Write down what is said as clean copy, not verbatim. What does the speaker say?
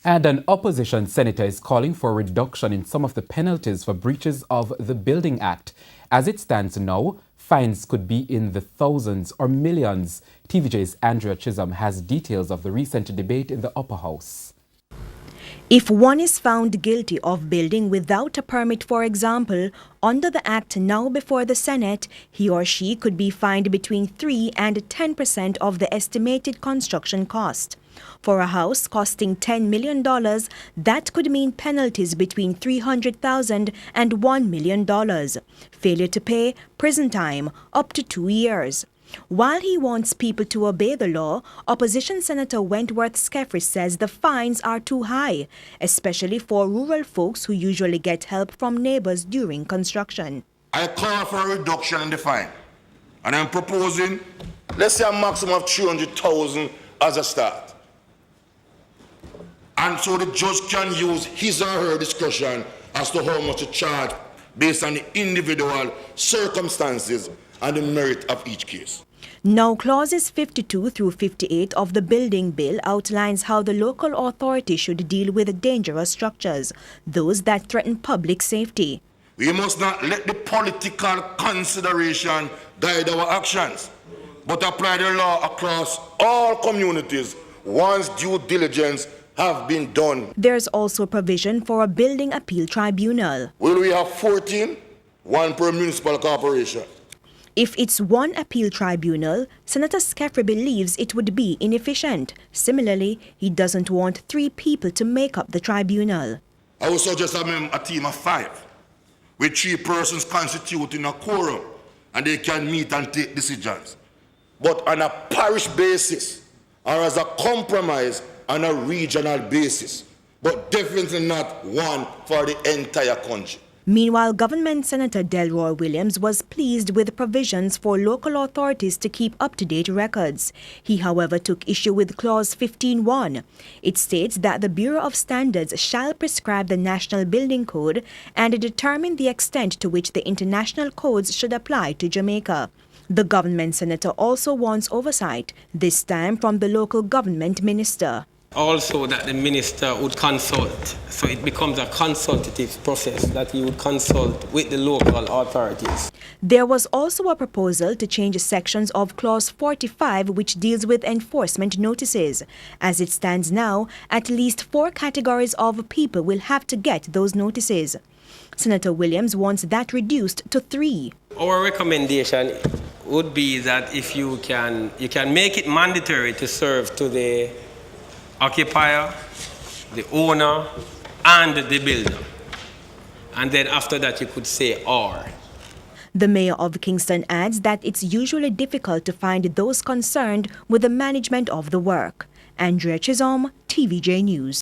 And an opposition senator is calling for a reduction in some of the penalties for breaches of the Building Act. As it stands now, fines could be in the thousands or millions. TVJ's Andrea Chisholm has details of the recent debate in the upper house. If one is found guilty of building without a permit, for example, under the Act now before the Senate, he or she could be fined between 3 and 10% of the estimated construction cost. For a house costing $10 million, that could mean penalties between $300,000 and $1 million. Failure to pay, prison time, up to 2 years. While he wants people to obey the law, Opposition Senator Wentworth Skeffrey says the fines are too high, especially for rural folks who usually get help from neighbors during construction. I call for a reduction in the fine, and I'm proposing, let's say a maximum of $300,000 as a start. And so the judge can use his or her discretion as to how much to charge based on the individual circumstances and the merit of each case. Now, clauses 52 through 58 of the building bill outlines how the local authority should deal with dangerous structures, those that threaten public safety. We must not let the political consideration guide our actions, but apply the law across all communities once due diligence have been done. There's also provision for a building appeal tribunal. Will we have 14? One per municipal corporation. If it's one appeal tribunal, Senator Skeffrey believes it would be inefficient. Similarly, he doesn't want 3 people to make up the tribunal. I would suggest a team of 5, with 3 persons constituting a quorum, and they can meet and take decisions. But on a parish basis, or as a compromise on a regional basis, but definitely not one for the entire country. Meanwhile, Government Senator Delroy Williams was pleased with provisions for local authorities to keep up-to-date records. He, however, took issue with Clause 15.1. It states that the Bureau of Standards shall prescribe the National Building Code and determine the extent to which the international codes should apply to Jamaica. The government senator also wants oversight, this time from the local government minister. Also that the minister would consult, so it becomes a consultative process that he would consult with the local authorities. There was also a proposal to change sections of Clause 45 which deals with enforcement notices. As it stands now, at least 4 categories of people will have to get those notices. Senator Williams wants that reduced to 3. Our recommendation would be that if you can make it mandatory to serve to the occupier, the owner, and the builder. And then after that you could say or. The mayor of Kingston adds that it's usually difficult to find those concerned with the management of the work. Andrea Chisholm, TVJ News.